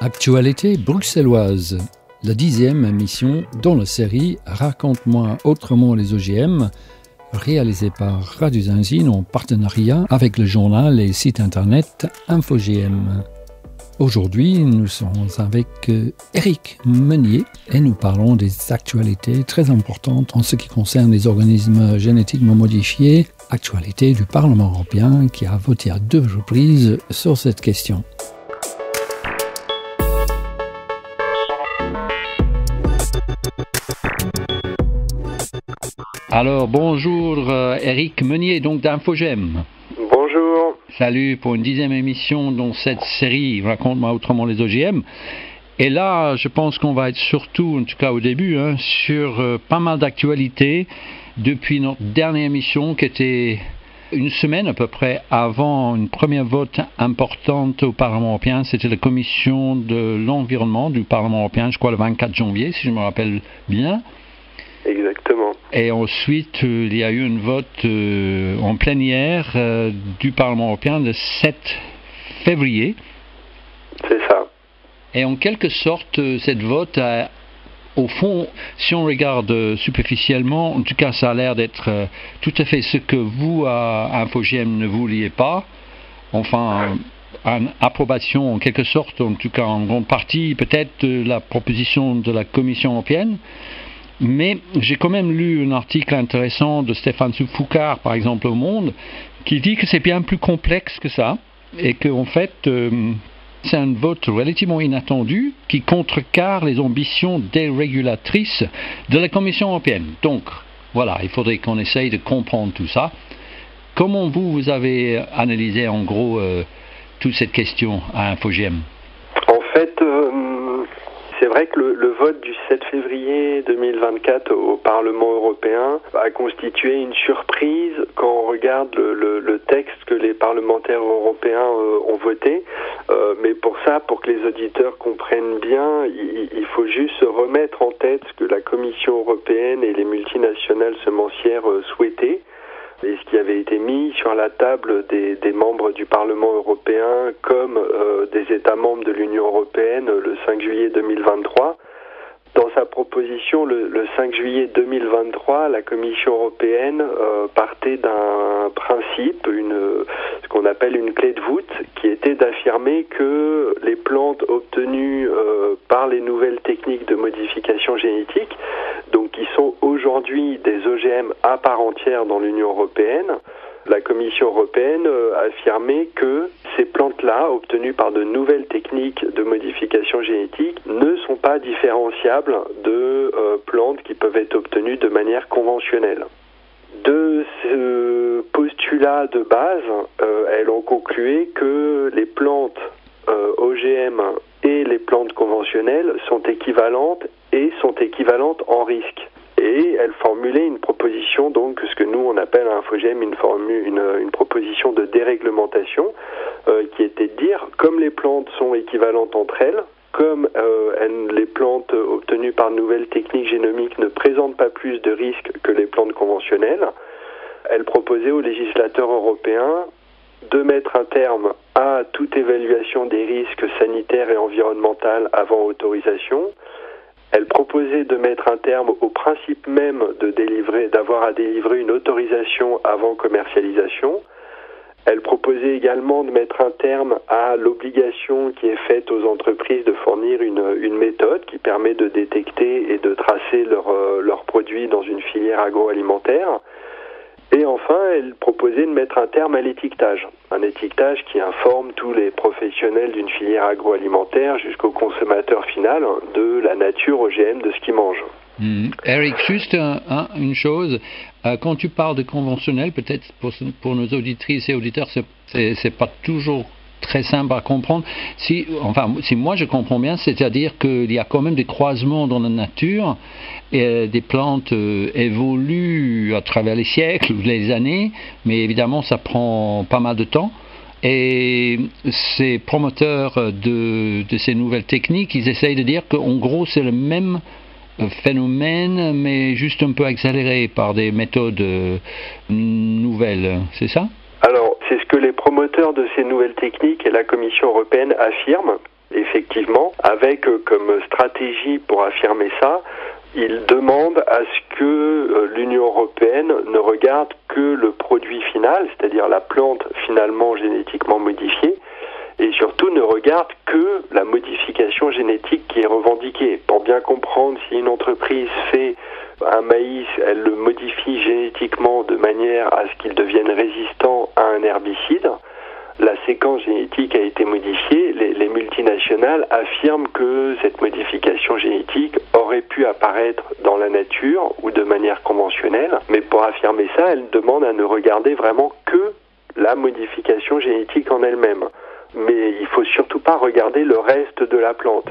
Actualité bruxelloise, la 10e émission dans la série Raconte-moi autrement les OGM, réalisée par Radio Zinzine en partenariat avec le journal et site internet InfoGM. Aujourd'hui, nous sommes avec Éric Meunier et nous parlons des actualités très importantes en ce qui concerne les organismes génétiquement modifiés, actualité du Parlement européen qui a voté à 2 reprises sur cette question. Alors, bonjour Éric Meunier, donc d'InfoGM. Bonjour. Salut pour une 10e émission dans cette série Raconte-moi autrement les OGM. Et là, je pense qu'on va être surtout, en tout cas au début, sur pas mal d'actualités depuis notre dernière émission qui était une semaine à peu près avant une première vote importante au Parlement européen. C'était la commission de l'environnement du Parlement européen, je crois le 24 janvier, si je me rappelle bien. Exactement. Et ensuite, il y a eu un vote en plénière du Parlement européen le 7 février. C'est ça. Et en quelque sorte, cette vote a, au fond, si on regarde superficiellement, en tout cas, ça a l'air d'être tout à fait ce que vous, à InfoGM, ne vouliez pas. Enfin, une approbation en quelque sorte, en tout cas en grande partie, peut-être de la proposition de la Commission européenne. Mais j'ai quand même lu un article intéressant de Stéphane Foucard, par exemple, au Monde, qui dit que c'est bien plus complexe que ça, et qu'en fait, c'est un vote relativement inattendu qui contrecarre les ambitions dérégulatrices de la Commission européenne. Donc, voilà, il faudrait qu'on essaye de comprendre tout ça. Comment vous avez analysé, en gros, toute cette question à InfoGM ? En fait, c'est vrai que le vote du 7 février 2024 au Parlement européen a constitué une surprise quand on regarde le texte que les parlementaires européens ont voté. Mais pour que les auditeurs comprennent bien, il faut juste se remettre en tête ce que la Commission européenne et les multinationales semencières souhaitaient. Et ce qui avait été mis sur la table des membres du Parlement européen comme des États membres de l'Union européenne le 5 juillet 2023. Dans sa proposition, le 5 juillet 2023, la Commission européenne partait d'un principe, ce qu'on appelle une clé de voûte, qui était d'affirmer que les plantes obtenues par les nouvelles techniques de modification génétique, donc qui sont aujourd'hui des OGM à part entière dans l'Union européenne, la Commission européenne a affirmé que ces plantes-là, obtenues par de nouvelles techniques de modification génétique, ne sont pas différenciables de plantes qui peuvent être obtenues de manière conventionnelle. De ce postulat de base, elles ont conclu que les plantes OGM et les plantes conventionnelles sont équivalentes en risque. Et elle formulait une proposition, donc ce que nous on appelle à InfoGM une proposition de déréglementation, qui était de dire, comme les plantes sont équivalentes entre elles, comme les plantes obtenues par de nouvelles techniques génomiques ne présentent pas plus de risques que les plantes conventionnelles, elle proposait aux législateurs européens de mettre un terme à toute évaluation des risques sanitaires et environnementaux avant autorisation. Elle proposait de mettre un terme au principe même d'avoir à délivrer une autorisation avant commercialisation. Elle proposait également de mettre un terme à l'obligation qui est faite aux entreprises de fournir une méthode qui permet de détecter et de tracer leurs produits dans une filière agroalimentaire. Et enfin, elle proposait de mettre un terme à l'étiquetage. Un étiquetage qui informe tous les professionnels d'une filière agroalimentaire jusqu'au consommateur final de la nature OGM de ce qu'ils mangent. Eric, juste une chose. Quand tu parles de conventionnel, peut-être pour nos auditrices et auditeurs, c'est pas toujours très simple à comprendre. Si moi je comprends bien, c'est-à-dire qu'il y a quand même des croisements dans la nature et des plantes évoluent à travers les siècles ou les années, mais évidemment ça prend pas mal de temps. Et ces promoteurs de ces nouvelles techniques, ils essayent de dire qu'en gros c'est le même phénomène, mais juste un peu accéléré par des méthodes nouvelles, c'est ça ? Alors, c'est ce que les promoteurs de ces nouvelles techniques et la Commission européenne affirment. Et effectivement, avec comme stratégie pour affirmer ça, il demande à ce que l'Union européenne ne regarde que le produit final, c'est-à-dire la plante finalement génétiquement modifiée, et surtout ne regarde que la modification génétique qui est revendiquée. Pour bien comprendre, si une entreprise fait un maïs, elle le modifie génétiquement de manière à ce qu'il devienne résistant à un herbicide, la séquence génétique a été modifiée, les multinationales affirment que cette modification génétique aurait pu apparaître dans la nature ou de manière conventionnelle, mais pour affirmer ça, elles demandent à ne regarder vraiment que la modification génétique en elle-même. Mais il faut surtout pas regarder le reste de la plante.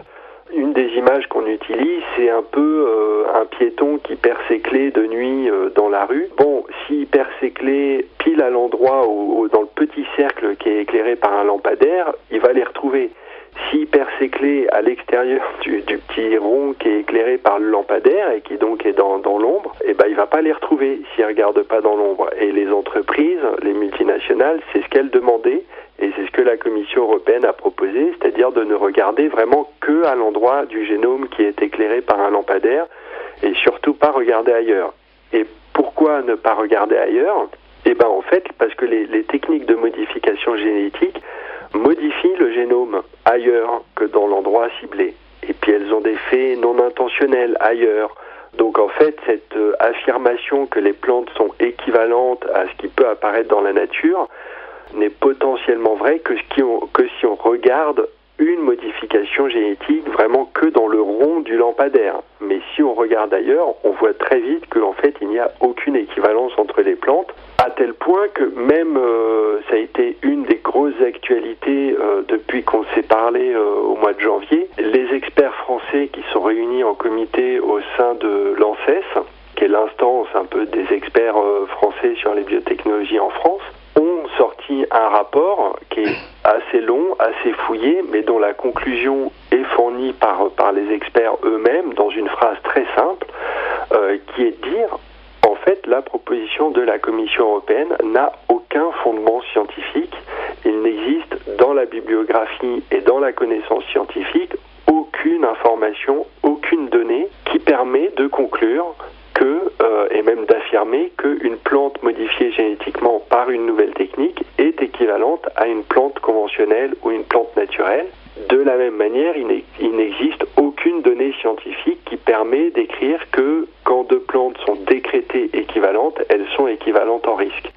Une des images qu'on utilise, c'est un peu un piéton qui perd ses clés de nuit dans la rue. Bon, s'il perd ses clés pile à l'endroit dans le petit cercle qui est éclairé par un lampadaire, il va les retrouver. S'il perd ses clés à l'extérieur du petit rond qui est éclairé par le lampadaire et qui donc est dans l'ombre, eh ben il va pas les retrouver s'il regarde pas dans l'ombre. Et les entreprises, les multinationales, c'est ce qu'elles demandaient. Et c'est ce que la Commission européenne a proposé, c'est-à-dire de ne regarder vraiment que à l'endroit du génome qui est éclairé par un lampadaire et surtout pas regarder ailleurs. Et pourquoi ne pas regarder ailleurs ? Eh ben en fait, parce que les techniques de modification génétique modifient le génome ailleurs que dans l'endroit ciblé. Et puis elles ont des faits non intentionnels ailleurs. Donc en fait, cette affirmation que les plantes sont équivalentes à ce qui peut apparaître dans la nature n'est potentiellement vrai que si on regarde une modification génétique vraiment que dans le rond du lampadaire. Mais si on regarde ailleurs, on voit très vite qu'en fait il n'y a aucune équivalence entre les plantes, à tel point que même ça a été une des grosses actualités depuis qu'on s'est parlé au mois de janvier. Les experts français qui sont réunis en comité au sein de l'ANSES, qui est l'instance un peu des experts français sur les biotechnologies en France, ont sorti un rapport qui est assez long, assez fouillé, mais dont la conclusion est fournie par les experts eux-mêmes dans une phrase très simple, qui est de dire, en fait, la proposition de la Commission européenne n'a aucun fondement scientifique. Il n'existe dans la bibliographie et dans la connaissance scientifique aucune information, aucune donnée qui permet de conclure et même d'affirmer qu'une plante modifiée génétiquement par une nouvelle technique est équivalente à une plante conventionnelle ou une plante naturelle. De la même manière, il n'existe aucune donnée scientifique qui permet d'écrire que quand deux plantes sont décrétées équivalentes, elles sont équivalentes en risque.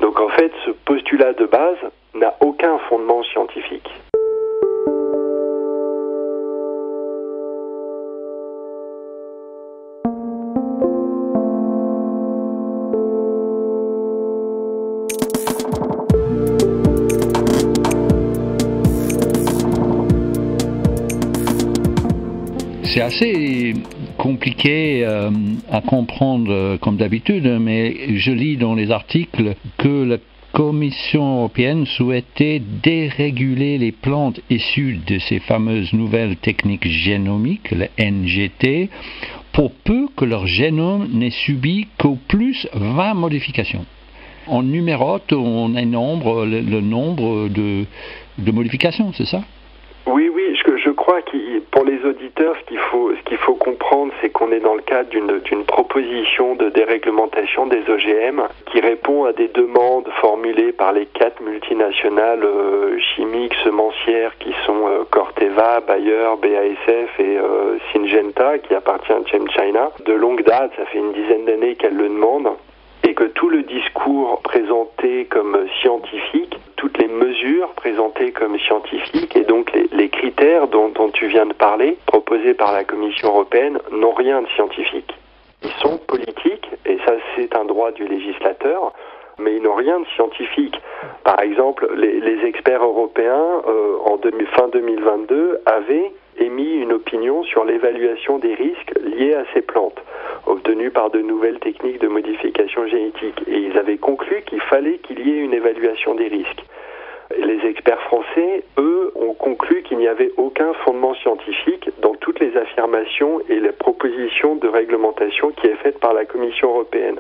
Donc en fait, ce postulat de base n'a aucun fondement scientifique. C'est assez compliqué à comprendre comme d'habitude, mais je lis dans les articles que la Commission européenne souhaitait déréguler les plantes issues de ces fameuses nouvelles techniques génomiques, le NGT, pour peu que leur génome n'ait subi qu'au plus 20 modifications. On numérote, on énombre le nombre de modifications, c'est ça ? Oui, je crois que pour les auditeurs, ce qu'il faut comprendre, c'est qu'on est dans le cadre d'une proposition de déréglementation des OGM qui répond à des demandes formulées par les 4 multinationales chimiques semencières qui sont Corteva, Bayer, BASF et Syngenta, qui appartient à ChemChina. De longue date, ça fait une dizaine d'années qu'elles le demandent. Et que tout le discours présenté comme scientifique, toutes les mesures présentées comme scientifiques et donc les critères dont tu viens de parler, proposés par la Commission européenne, n'ont rien de scientifique. Ils sont politiques, et ça c'est un droit du législateur, mais ils n'ont rien de scientifique. Par exemple, les experts européens, fin 2022, avaient émis une opinion sur l'évaluation des risques liés à ces plantes, obtenus par de nouvelles techniques de modification génétique. Et ils avaient conclu qu'il fallait qu'il y ait une évaluation des risques. Les experts français, eux, ont conclu qu'il n'y avait aucun fondement scientifique dans toutes les affirmations et les propositions de réglementation qui est faite par la Commission européenne.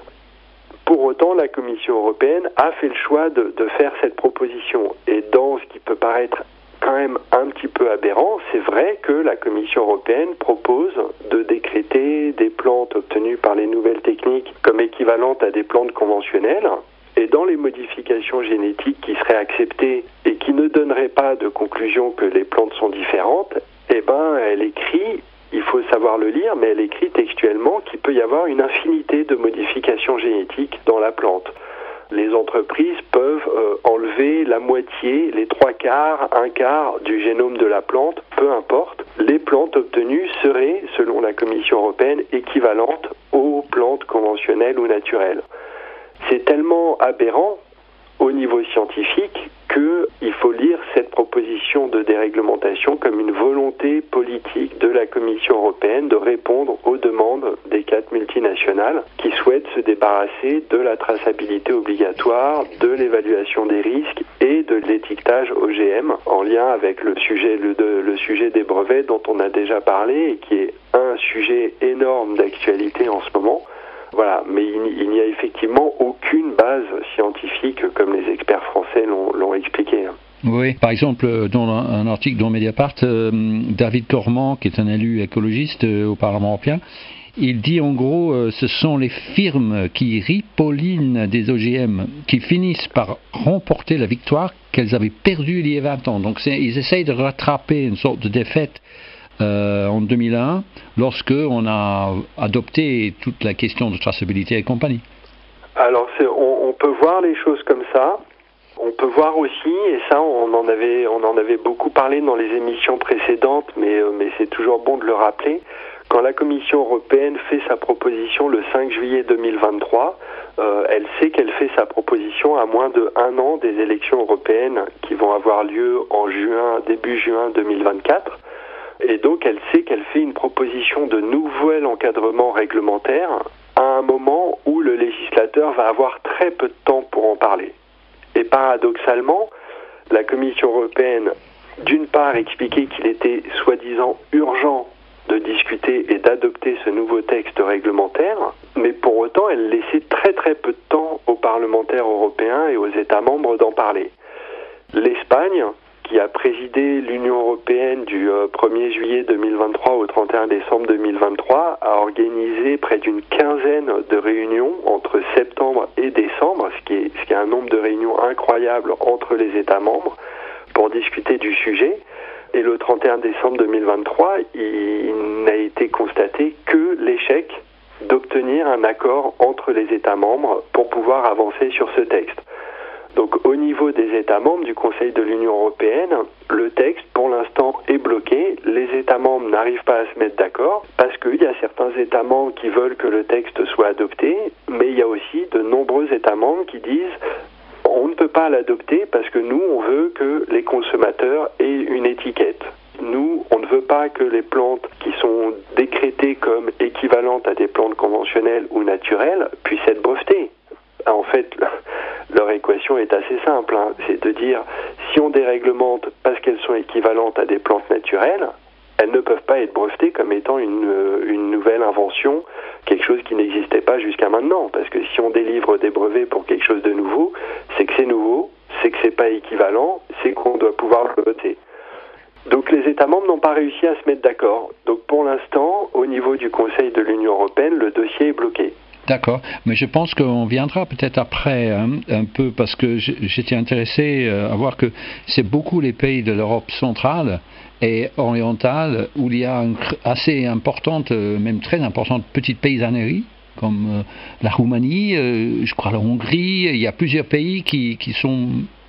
Pour autant, la Commission européenne a fait le choix de faire cette proposition. Et dans ce qui peut paraître quand même un petit peu aberrant. C'est vrai que la Commission européenne propose de décréter des plantes obtenues par les nouvelles techniques comme équivalentes à des plantes conventionnelles. Et dans les modifications génétiques qui seraient acceptées et qui ne donneraient pas de conclusion que les plantes sont différentes, elle écrit, il faut savoir le lire, mais elle écrit textuellement qu'il peut y avoir une infinité de modifications génétiques dans la plante. Les entreprises peuvent enlever la moitié, les 3/4, 1/4 du génome de la plante, peu importe. Les plantes obtenues seraient, selon la Commission européenne, équivalentes aux plantes conventionnelles ou naturelles. C'est tellement aberrant au niveau scientifique qu'il faut lire cette proposition de déréglementation comme une volonté politique de la Commission européenne de répondre aux demandes des 4 multinationales qui souhaitent se débarrasser de la traçabilité obligatoire, de l'évaluation des risques et de l'étiquetage OGM en lien avec le sujet des brevets dont on a déjà parlé et qui est un sujet énorme d'actualité en ce moment. Voilà, mais il n'y a effectivement aucune base scientifique comme les experts français l'ont expliqué. Oui, par exemple, dans un article dans Mediapart, David Corman, qui est un élu écologiste au Parlement européen, il dit en gros, ce sont les firmes qui ripollinent des OGM qui finissent par remporter la victoire qu'elles avaient perdue il y a 20 ans. Donc ils essayent de rattraper une sorte de défaite en 2001, lorsque on a adopté toute la question de traçabilité et compagnie. Alors on peut voir les choses comme ça. On peut voir aussi, et ça on en avait beaucoup parlé dans les émissions précédentes, mais c'est toujours bon de le rappeler, quand la Commission européenne fait sa proposition le 5 juillet 2023, elle sait qu'elle fait sa proposition à moins de 1 an des élections européennes qui vont avoir lieu en début juin 2024. Et donc elle sait qu'elle fait une proposition de nouvel encadrement réglementaire à un moment où le législateur va avoir très peu de temps pour en parler. Et paradoxalement, la Commission européenne, d'une part, expliquait qu'il était soi-disant urgent de discuter et d'adopter ce nouveau texte réglementaire, mais pour autant, elle laissait très très peu de temps aux parlementaires européens et aux États membres d'en parler. L'Espagne, qui a présidé l'Union européenne du 1er juillet 2023 au 31 décembre 2023, a organisé près d'une quinzaine de réunions entre septembre et décembre, ce qui est un nombre de réunions incroyable entre les États membres, pour discuter du sujet. Et le 31 décembre 2023, il n'a été constaté que l'échec d'obtenir un accord entre les États membres pour pouvoir avancer sur ce texte. Donc au niveau des États membres du Conseil de l'Union européenne, le texte pour l'instant est bloqué. Les États membres n'arrivent pas à se mettre d'accord parce qu'il y a certains États membres qui veulent que le texte soit adopté, mais il y a aussi de nombreux États membres qui disent on ne peut pas l'adopter parce que nous on veut que les consommateurs aient une étiquette. Nous, on ne veut pas que les plantes qui sont décrétées comme équivalentes à des plantes conventionnelles ou naturelles puissent être brevetées. En fait, leur équation est assez simple, c'est de dire si on déréglemente parce qu'elles sont équivalentes à des plantes naturelles, elles ne peuvent pas être brevetées comme étant une nouvelle invention, quelque chose qui n'existait pas jusqu'à maintenant. Parce que si on délivre des brevets pour quelque chose de nouveau, c'est que c'est nouveau, c'est que c'est pas équivalent, c'est qu'on doit pouvoir le voter. Donc les États membres n'ont pas réussi à se mettre d'accord. Donc pour l'instant, au niveau du Conseil de l'Union européenne, le dossier est bloqué. D'accord, mais je pense qu'on viendra peut-être après un peu, parce que j'étais intéressé à voir que c'est beaucoup les pays de l'Europe centrale et orientale où il y a une assez importante, même très importante petite paysannerie, comme la Roumanie, je crois la Hongrie. Il y a plusieurs pays qui sont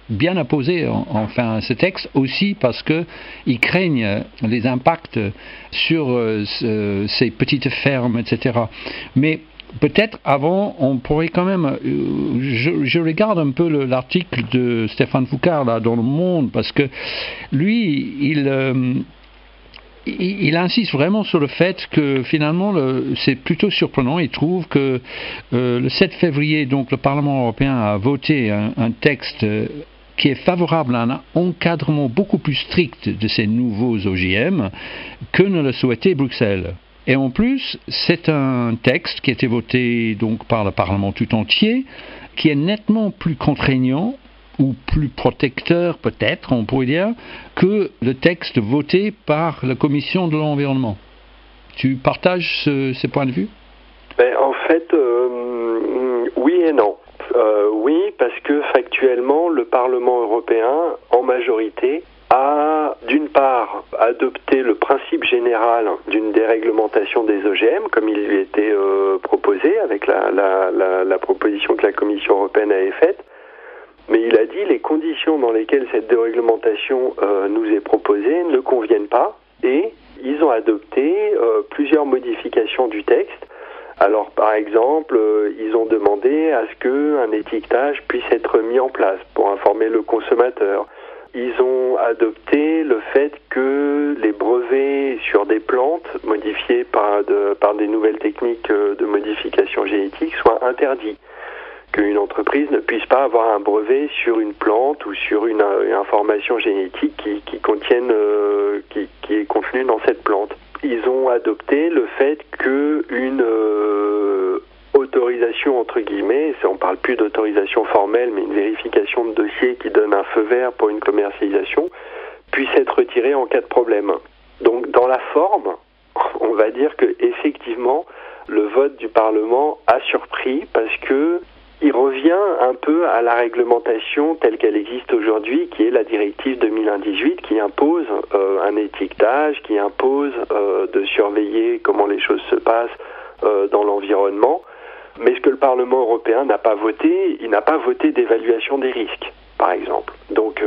bien opposés enfin à ce texte, aussi parce qu'ils craignent les impacts sur ces petites fermes, etc. Mais peut-être avant, on pourrait quand même, je regarde un peu l'article de Stéphane Foucard là, dans Le Monde, parce que lui, il insiste vraiment sur le fait que finalement, c'est plutôt surprenant. Il trouve que le 7 février, donc le Parlement européen a voté un texte qui est favorable à un encadrement beaucoup plus strict de ces nouveaux OGM que ne le souhaitait Bruxelles. Et en plus, c'est un texte qui a été voté donc par le Parlement tout entier, qui est nettement plus contraignant ou plus protecteur, peut-être, on pourrait dire, que le texte voté par la Commission de l'environnement. Tu partages ces points de vue ? En fait, oui et non. Oui, parce que factuellement, le Parlement européen, en majorité, a d'une part adopté le principe général d'une déréglementation des OGM, comme il lui était proposé avec la proposition que la Commission européenne avait faite, mais il a dit les conditions dans lesquelles cette déréglementation nous est proposée ne conviennent pas, et ils ont adopté plusieurs modifications du texte. Alors, par exemple, ils ont demandé à ce qu'un étiquetage puisse être mis en place pour informer le consommateur. Ils ont adopté le fait que les brevets sur des plantes modifiées par des nouvelles techniques de modification génétique soient interdits. Qu'une entreprise ne puisse pas avoir un brevet sur une plante ou sur une information génétique qui est contenue dans cette plante. Ils ont adopté le fait qu'une autorisation, entre guillemets, on ne parle plus d'autorisation formelle, mais une vérification de dossier qui donne un feu vert pour une commercialisation, puisse être retirée en cas de problème. Donc, dans la forme, on va dire que effectivement, le vote du Parlement a surpris parce que il revient un peu à la réglementation telle qu'elle existe aujourd'hui, qui est la directive 2001-18, qui impose un étiquetage, qui impose de surveiller comment les choses se passent dans l'environnement. Mais ce que le Parlement européen n'a pas voté, il n'a pas voté d'évaluation des risques, par exemple. Donc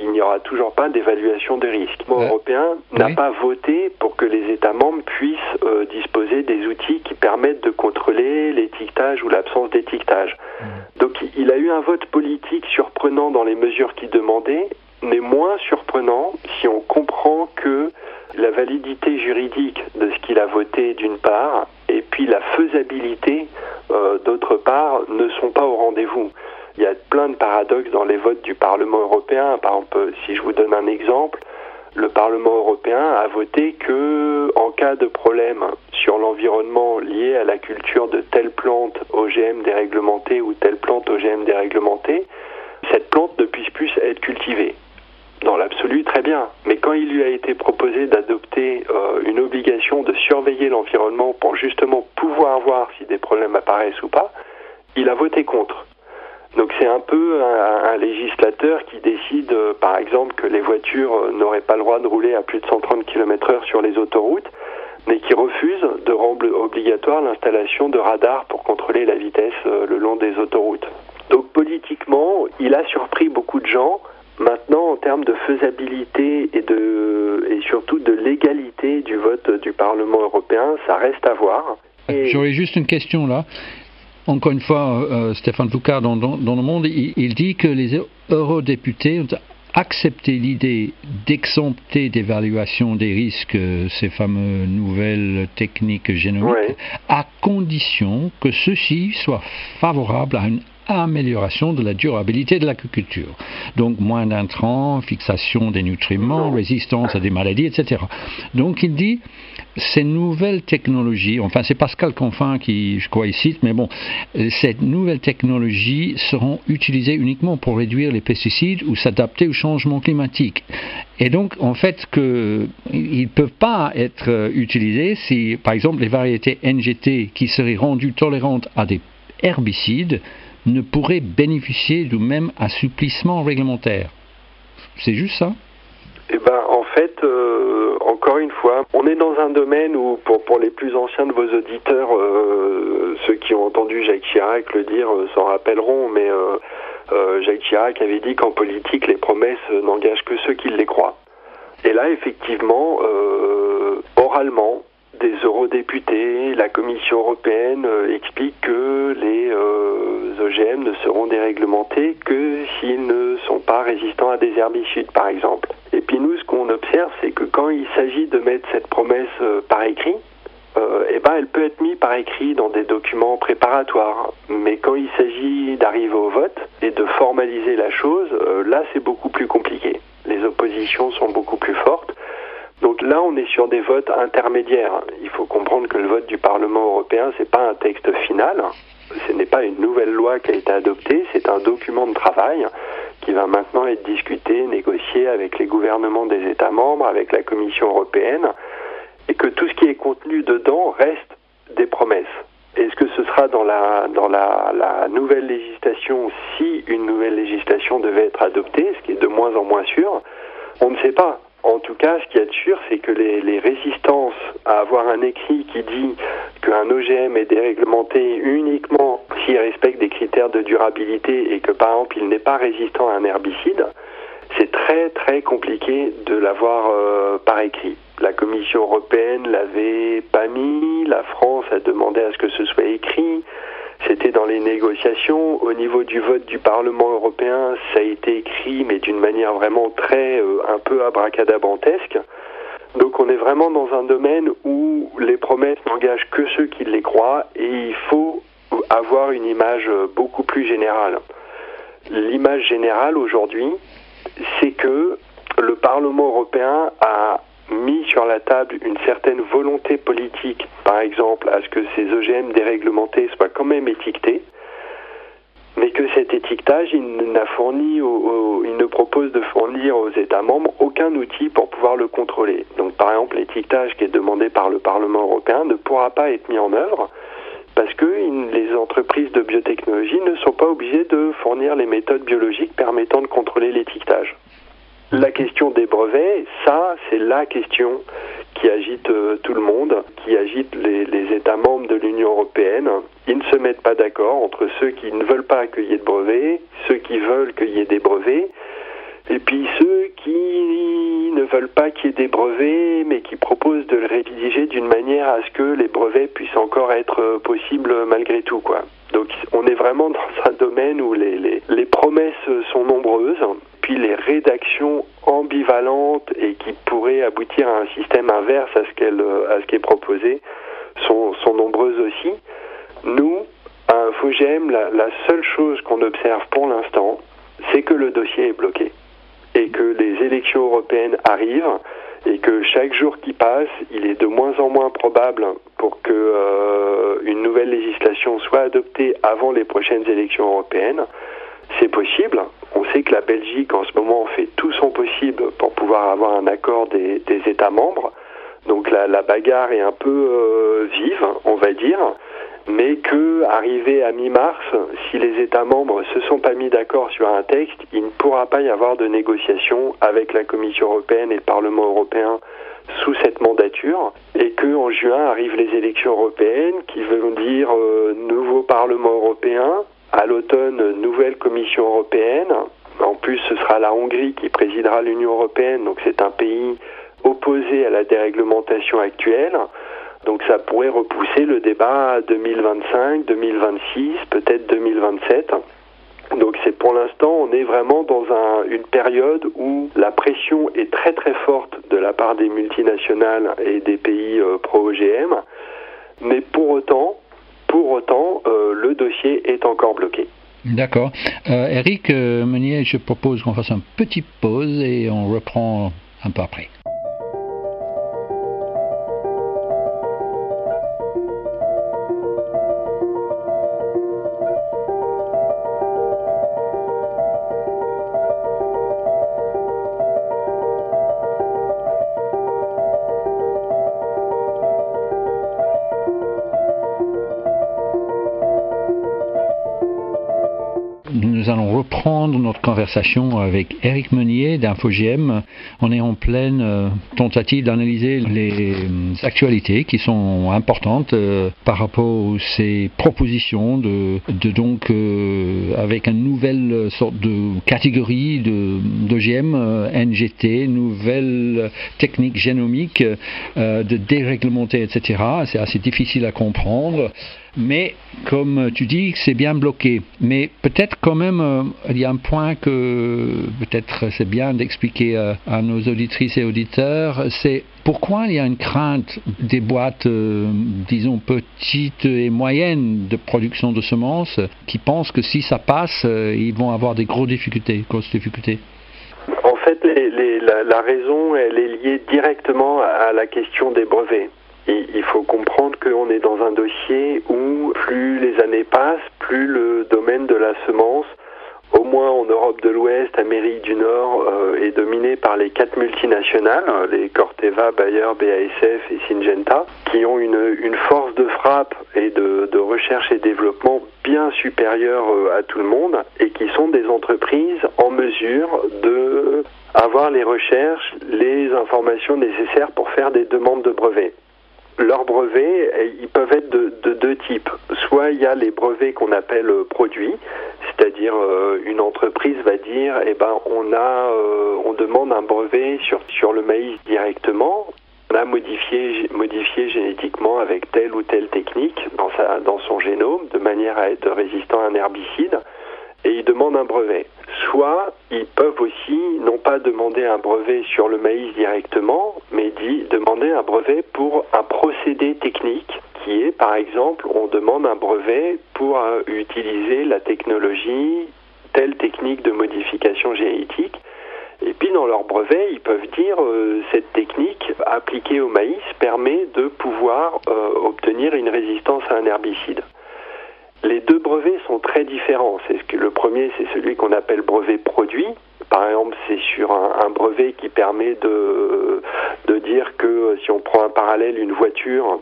il n'y aura toujours pas d'évaluation des risques. Le Parlement européen n'a pas voté pour que les États membres puissent disposer des outils qui permettent de contrôler l'étiquetage ou l'absence d'étiquetage. Donc il a eu un vote politique surprenant dans les mesures qu'il demandait, mais moins surprenant si on comprend que la validité juridique de ce qu'il a voté d'une part, et puis la faisabilité d'autre part, ne sont pas au rendez-vous. Il y a plein de paradoxes dans les votes du Parlement européen. Par exemple, si je vous donne un exemple, le Parlement européen a voté que, en cas de problème sur l'environnement lié à la culture de telle plante OGM déréglementée ou telle plante OGM déréglementée, cette plante ne puisse plus être cultivée. Dans l'absolu, très bien. Mais quand il lui a été proposé d'adopter une obligation de surveiller l'environnement pour justement pouvoir voir si des problèmes apparaissent ou pas, il a voté contre. Donc c'est un peu un législateur qui décide, par exemple, que les voitures n'auraient pas le droit de rouler à plus de 130 km/h sur les autoroutes, mais qui refuse de rendre obligatoire l'installation de radars pour contrôler la vitesse le long des autoroutes. Donc politiquement, il a surpris beaucoup de gens. Maintenant, en termes de faisabilité et surtout de légalité du vote du Parlement européen, ça reste à voir. J'aurais juste une question là. Encore une fois, Stéphane Foucard, dans Le Monde, il dit que les eurodéputés ont accepté l'idée d'exempter d'évaluation des risques ces fameuses nouvelles techniques génomiques, à condition que ceux-ci soient favorables à une amélioration de la durabilité de l'agriculture. Donc moins d'intrants, fixation des nutriments, résistance à des maladies, etc. Donc il dit, ces nouvelles technologies, enfin c'est Pascal Canfin qui, je crois, il cite, mais bon, ces nouvelles technologies seront utilisées uniquement pour réduire les pesticides ou s'adapter au changement climatique. Et donc, en fait, ils ne peuvent pas être utilisés si, par exemple, les variétés NGT qui seraient rendues tolérantes à des herbicides ne pourraient bénéficier du même assouplissement réglementaire. C'est juste ça ? Eh ben, en fait, encore une fois, on est dans un domaine où, pour les plus anciens de vos auditeurs, ceux qui ont entendu Jacques Chirac le dire s'en rappelleront, mais Jacques Chirac avait dit qu'en politique, les promesses n'engagent que ceux qui les croient. Et là, effectivement, oralement, des eurodéputés, la Commission européenne explique que les OGM ne seront déréglementés que s'ils ne sont pas résistants à des herbicides, par exemple. Et puis nous, ce qu'on observe, c'est que quand il s'agit de mettre cette promesse par écrit, elle peut être mise par écrit dans des documents préparatoires. Mais quand il s'agit d'arriver au vote et de formaliser la chose, là, c'est beaucoup plus compliqué. Les oppositions sont beaucoup plus fortes. Donc là, on est sur des votes intermédiaires. Il faut comprendre que le vote du Parlement européen, c'est pas un texte final. Ce n'est pas une nouvelle loi qui a été adoptée, c'est un document de travail qui va maintenant être discuté, négocié avec les gouvernements des États membres, avec la Commission européenne, et que tout ce qui est contenu dedans reste des promesses. Est-ce que ce sera dans la nouvelle législation, si une nouvelle législation devait être adoptée, ce qui est de moins en moins sûr? On ne sait pas. En tout cas, ce qui est sûr, c'est que les résistances à avoir un écrit qui dit qu'un OGM est déréglementé uniquement s'il respecte des critères de durabilité et que, par exemple, il n'est pas résistant à un herbicide, c'est très très compliqué de l'avoir par écrit. La Commission européenne l'avait pas mis, la France a demandé à ce que ce soit écrit, c'était dans les négociations. Au niveau du vote du Parlement européen, ça a été écrit, mais d'une manière vraiment très, un peu abracadabrantesque. Donc on est vraiment dans un domaine où les promesses n'engagent que ceux qui les croient, et il faut avoir une image beaucoup plus générale. L'image générale aujourd'hui, c'est que le Parlement européen a mis sur la table une certaine volonté politique, par exemple, à ce que ces OGM déréglementés soient quand même étiquetés, mais que cet étiquetage, il ne propose de fournir aux États membres aucun outil pour pouvoir le contrôler. Donc, par exemple, l'étiquetage qui est demandé par le Parlement européen ne pourra pas être mis en œuvre parce que les entreprises de biotechnologie ne sont pas obligées de fournir les méthodes biologiques permettant de contrôler l'étiquetage. La question des brevets, ça, c'est la question qui agite tout le monde, qui agite les États membres de l'Union européenne. Ils ne se mettent pas d'accord entre ceux qui ne veulent pas qu'il y ait de brevets, ceux qui veulent qu'il y ait des brevets, et puis ceux qui ne veulent pas qu'il y ait des brevets, mais qui proposent de le rédiger d'une manière à ce que les brevets puissent encore être possibles malgré tout, quoi. Donc on est vraiment dans un domaine où les promesses sont nombreuses, puis les rédactions ambivalentes et qui pourraient aboutir à un système inverse à ce qui est proposé sont nombreuses aussi. Nous, à InfoGM, la seule chose qu'on observe pour l'instant, c'est que le dossier est bloqué et que les élections européennes arrivent et que chaque jour qui passe, il est de moins en moins probable pour que une nouvelle législation soit adoptée avant les prochaines élections européennes. C'est possible. On sait que la Belgique, en ce moment, fait tout son possible pour pouvoir avoir un accord des États membres. Donc la bagarre est un peu vive, on va dire, mais que, arrivé à mi-mars, si les États membres se sont pas mis d'accord sur un texte, il ne pourra pas y avoir de négociation avec la Commission européenne et le Parlement européen sous cette mandature, et que en juin arrivent les élections européennes qui veulent dire nouveau Parlement européen, à l'automne nouvelle Commission européenne. En plus, ce sera la Hongrie qui présidera l'Union européenne, donc c'est un pays opposé à la déréglementation actuelle. Donc ça pourrait repousser le débat à 2025, 2026, peut-être 2027. Donc c'est pour l'instant, on est vraiment dans une période où la pression est très très forte de la part des multinationales et des pays pro-OGM, mais pour autant, le dossier est encore bloqué. D'accord. Eric Meunier, je propose qu'on fasse une petite pause et on reprend un peu après. Nous allons reprendre notre conversation avec Eric Meunier d'InfoGM. On est en pleine tentative d'analyser les actualités qui sont importantes par rapport à ces propositions avec une nouvelle sorte de catégorie d'OGM, NGT, nouvelle technique génomique de déréglementer, etc. C'est assez difficile à comprendre. Mais, comme tu dis, c'est bien bloqué. Mais peut-être quand même, il y a un point que peut-être c'est bien d'expliquer à nos auditrices et auditeurs, c'est pourquoi il y a une crainte des boîtes, disons, petites et moyennes de production de semences, qui pensent que si ça passe, ils vont avoir des grosses difficultés. En fait, la raison, elle est liée directement à la question des brevets. Et il faut comprendre qu'on est dans un dossier où plus les années passent, plus le domaine de la semence, au moins en Europe de l'Ouest, Amérique du Nord est dominée par les 4 multinationales, les Corteva, Bayer, BASF et Syngenta, qui ont une force de frappe et de recherche et développement bien supérieure à tout le monde et qui sont des entreprises en mesure de avoir les recherches, les informations nécessaires pour faire des demandes de brevets. Leurs brevets, ils peuvent être de deux types. Soit il y a les brevets qu'on appelle produits, c'est-à-dire une entreprise va dire, on demande un brevet sur le maïs directement. On a modifié génétiquement avec telle ou telle technique dans son génome de manière à être résistant à un herbicide et ils demandent un brevet. Soit ils peuvent aussi non pas demander un brevet sur le maïs directement, mais demander un brevet pour un procédé technique qui est par exemple on demande un brevet pour utiliser la technologie, telle technique de modification génétique. Et puis dans leur brevet, ils peuvent dire cette technique appliquée au maïs permet de pouvoir obtenir une résistance à un herbicide. Les deux brevets sont très différents. Le premier, c'est celui qu'on appelle brevet produit. Par exemple, c'est sur un brevet qui permet de dire que si on prend un parallèle, une voiture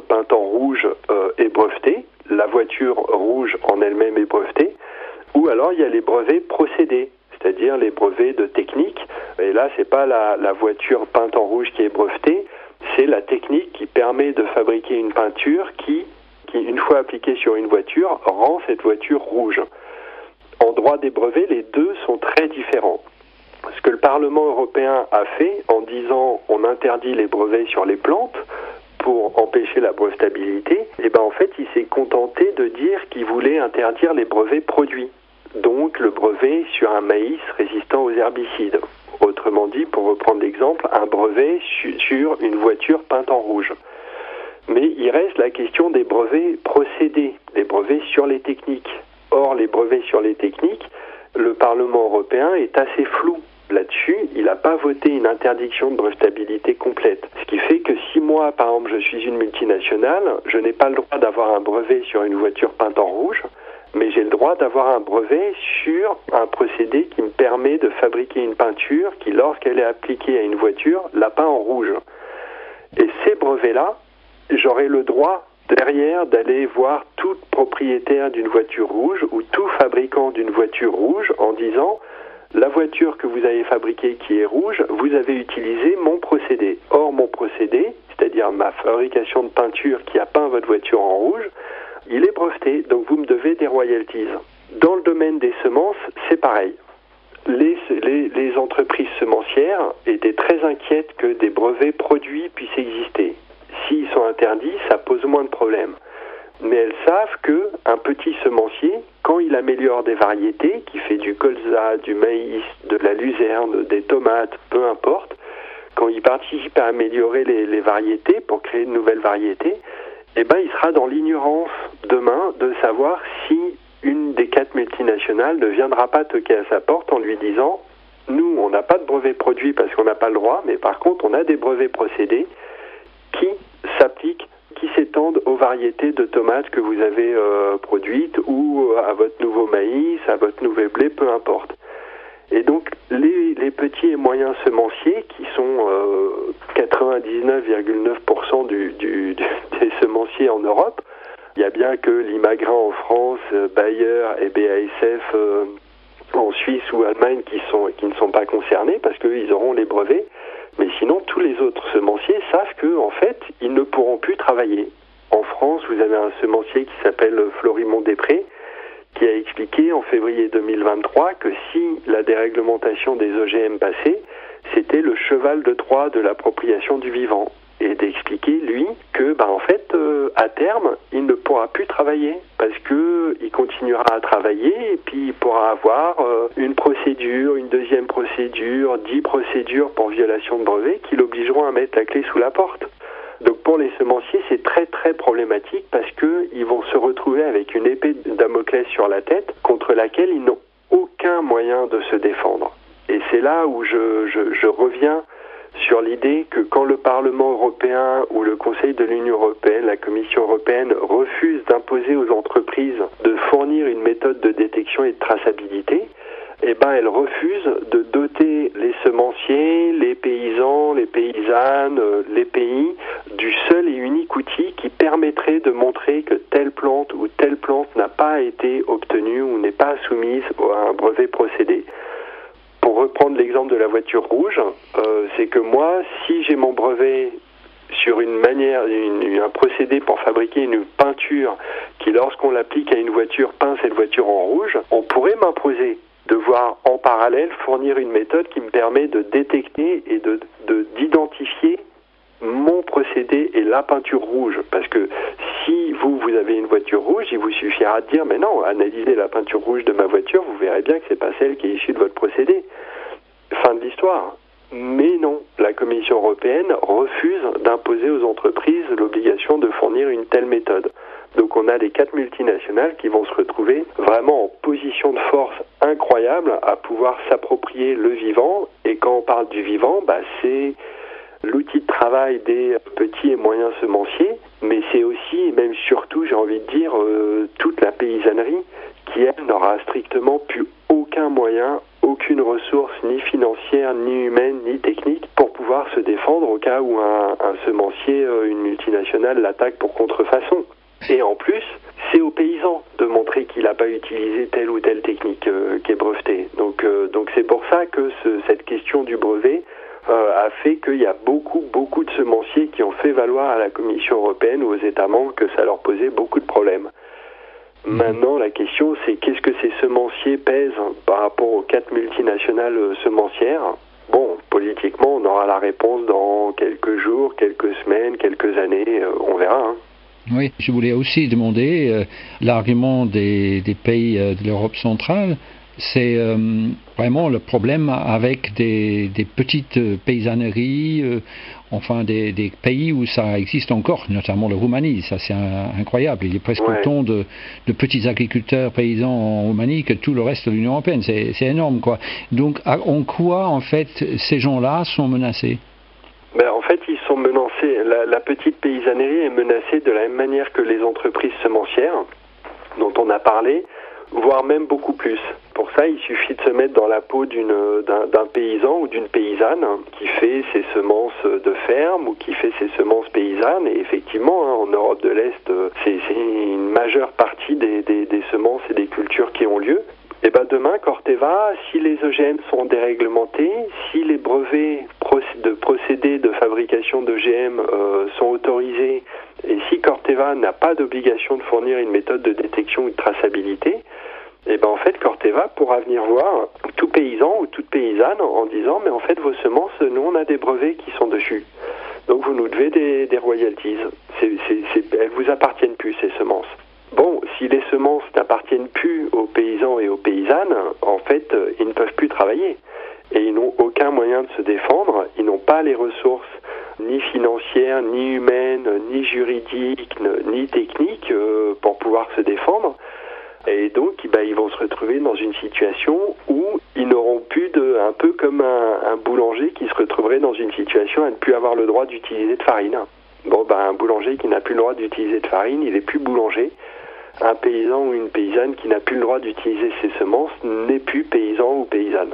peinte en rouge est brevetée. La voiture rouge en elle-même est brevetée. Ou alors il y a les brevets procédés, c'est-à-dire les brevets de technique. Et là, c'est pas la voiture peinte en rouge qui est brevetée, c'est la technique qui permet de fabriquer une peinture qui, une fois appliquée sur une voiture, rend cette voiture rouge. En droit des brevets, les deux sont très différents. Ce que le Parlement européen a fait en disant on interdit les brevets sur les plantes pour empêcher la brevetabilité, en fait, il s'est contenté de dire qu'il voulait interdire les brevets produits. Donc le brevet sur un maïs résistant aux herbicides. Autrement dit, pour reprendre l'exemple, un brevet sur une voiture peinte en rouge. Mais il reste la question des brevets procédés, des brevets sur les techniques. Or, les brevets sur les techniques, le Parlement européen est assez flou là-dessus. Il n'a pas voté une interdiction de brevetabilité complète. Ce qui fait que si moi, par exemple, je suis une multinationale, je n'ai pas le droit d'avoir un brevet sur une voiture peinte en rouge, mais j'ai le droit d'avoir un brevet sur un procédé qui me permet de fabriquer une peinture qui, lorsqu'elle est appliquée à une voiture, la peint en rouge. Et ces brevets-là, j'aurai le droit derrière d'aller voir tout propriétaire d'une voiture rouge ou tout fabricant d'une voiture rouge en disant la voiture que vous avez fabriquée qui est rouge, vous avez utilisé mon procédé. Or, mon procédé, c'est-à-dire ma fabrication de peinture qui a peint votre voiture en rouge, il est breveté, donc vous me devez des royalties. Dans le domaine des semences, c'est pareil. Les entreprises semencières étaient très inquiètes que des brevets produits puissent exister. S'ils sont interdits, ça pose moins de problèmes. Mais elles savent qu'un petit semencier, quand il améliore des variétés, qui fait du colza, du maïs, de la luzerne, des tomates, peu importe, quand il participe à améliorer les variétés pour créer de nouvelles variétés, il sera dans l'ignorance demain de savoir si une des 4 multinationales ne viendra pas toquer à sa porte en lui disant « Nous, on n'a pas de brevet produit parce qu'on n'a pas le droit, mais par contre, on a des brevets procédés qui s'appliquent, qui s'étendent aux variétés de tomates que vous avez produites ou à votre nouveau maïs, à votre nouveau blé, peu importe. » Et donc, les petits et moyens semenciers, qui sont 99,9% des semenciers en Europe, il y a bien que l'Imagrin en France, Bayer et BASF en Suisse ou Allemagne qui ne sont pas concernés parce qu'ils auront les brevets. Mais sinon, tous les autres semenciers savent qu'en fait, ils ne pourront plus travailler. En France, vous avez un semencier qui s'appelle Florimond-Després, qui a expliqué en février 2023 que si la déréglementation des OGM passait, c'était le cheval de Troie de l'appropriation du vivant. Et d'expliquer, lui, que à terme, il ne pourra plus travailler parce qu'il continuera à travailler et puis il pourra avoir une procédure, une deuxième procédure, 10 procédures pour violation de brevet qui l'obligeront à mettre la clé sous la porte. Donc pour les semenciers, c'est très très problématique parce qu'ils vont se retrouver avec une épée de Damoclès sur la tête contre laquelle ils n'ont aucun moyen de se défendre. Et c'est là où je reviens sur l'idée que quand le Parlement européen ou le Conseil de l'Union européenne, la Commission européenne refuse d'imposer aux entreprises de fournir une méthode de détection et de traçabilité, elle refuse de doter les semenciers, les paysans, les paysannes, les pays du seul et unique outil qui permettrait de montrer que telle plante ou telle plante n'a pas été obtenue ou n'est pas soumise à un brevet procédé. Pour reprendre l'exemple de la voiture rouge, c'est que moi, si j'ai mon brevet sur une manière, un procédé pour fabriquer une peinture qui, lorsqu'on l'applique à une voiture, peint cette voiture en rouge, on pourrait m'imposer devoir en parallèle fournir une méthode qui me permet de détecter et d'identifier mon procédé et la peinture rouge. Parce que si vous avez une voiture rouge, il vous suffira de dire mais non, analysez la peinture rouge de ma voiture, vous verrez bien que c'est pas celle qui est issue de votre procédé. Fin de l'histoire. Mais non, la Commission européenne refuse d'imposer aux entreprises l'obligation de fournir une telle méthode. Donc on a les 4 multinationales qui vont se retrouver vraiment en position de force incroyable à pouvoir s'approprier le vivant. Et quand on parle du vivant, c'est l'outil de travail des petits et moyens semenciers, mais c'est aussi, et même surtout, j'ai envie de dire, toute la paysannerie qui, elle, n'aura strictement plus aucun moyen, aucune ressource, ni financière, ni humaine, ni technique, pour pouvoir se défendre au cas où un semencier, une multinationale, l'attaque pour contrefaçon. Et en plus, c'est aux paysans de montrer qu'il n'a pas utilisé telle ou telle technique qui est brevetée. Donc c'est pour ça que cette question du brevet a fait qu'il y a beaucoup de semenciers qui ont fait valoir à la Commission européenne ou aux États membres que ça leur posait beaucoup de problèmes. Maintenant, la question, c'est qu'est-ce que ces semenciers pèsent par rapport aux 4 multinationales semencières ? Bon, politiquement, on aura la réponse dans quelques jours, quelques semaines, quelques années, on verra. Oui, je voulais aussi demander l'argument des pays de l'Europe centrale. C'est vraiment le problème avec des petites paysanneries, des pays où ça existe encore, notamment la Roumanie. Ça, c'est incroyable. Il est presque autant de petits agriculteurs paysans en Roumanie que tout le reste de l'Union européenne. C'est énorme, quoi. Donc, en quoi, en fait, ces gens-là sont menacés ? En fait, ils sont menacés. La petite paysannerie est menacée de la même manière que les entreprises semencières, dont on a parlé, voire même beaucoup plus. Pour ça, il suffit de se mettre dans la peau d'un paysan ou d'une paysanne qui fait ses semences de ferme ou qui fait ses semences paysannes. Et effectivement, en Europe de l'Est, c'est une majeure partie des semences et des cultures qui ont lieu. Et demain, Corteva, si les OGM sont déréglementés, si les brevets de procédés de fabrication d'OGM sont autorisés, et si Corteva n'a pas d'obligation de fournir une méthode de détection ou de traçabilité, en fait, Corteva pourra venir voir tout paysan ou toute paysanne en disant mais en fait vos semences, nous on a des brevets qui sont dessus. Donc vous nous devez des royalties. Elles vous appartiennent plus, ces semences. Bon, si les semences n'appartiennent plus aux paysans et aux paysannes, en fait, ils ne peuvent plus travailler. Et ils n'ont aucun moyen de se défendre. Ils n'ont pas les ressources ni financières, ni humaines, ni juridiques, ni techniques pour pouvoir se défendre. Et donc, ils vont se retrouver dans une situation où ils n'auront plus un peu comme un boulanger qui se retrouverait dans une situation à ne plus avoir le droit d'utiliser de farine. Bon, un boulanger qui n'a plus le droit d'utiliser de farine, il n'est plus boulanger. Un paysan ou une paysanne qui n'a plus le droit d'utiliser ses semences n'est plus paysan ou paysanne.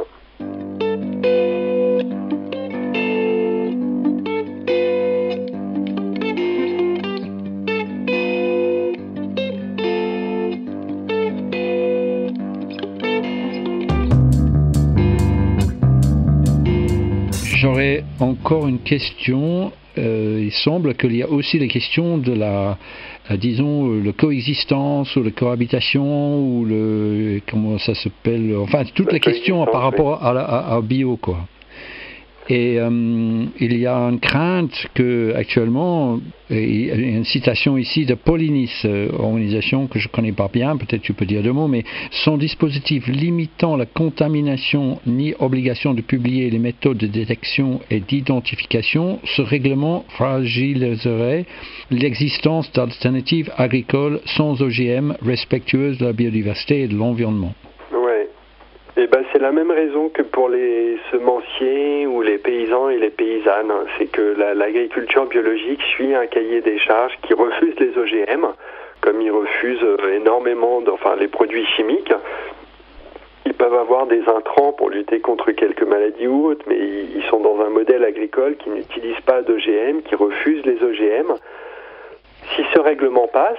J'aurais encore une question. Il semble qu'il y a aussi la question de la coexistence ou la cohabitation ou comment ça s'appelle, toutes les questions par rapport à bio, quoi. Et il y a une crainte que actuellement, il y a une citation ici de Polinis, organisation que je ne connais pas bien, peut-être tu peux dire deux mots, mais sans dispositif limitant la contamination ni obligation de publier les méthodes de détection et d'identification, ce règlement fragiliserait l'existence d'alternatives agricoles sans OGM respectueuses de la biodiversité et de l'environnement. C'est la même raison que pour les semenciers ou les paysans et les paysannes. C'est que l'agriculture biologique suit un cahier des charges qui refuse les OGM, comme il refuse énormément les produits chimiques. Ils peuvent avoir des intrants pour lutter contre quelques maladies ou autres, mais ils sont dans un modèle agricole qui n'utilise pas d'OGM, qui refuse les OGM. Si ce règlement passe,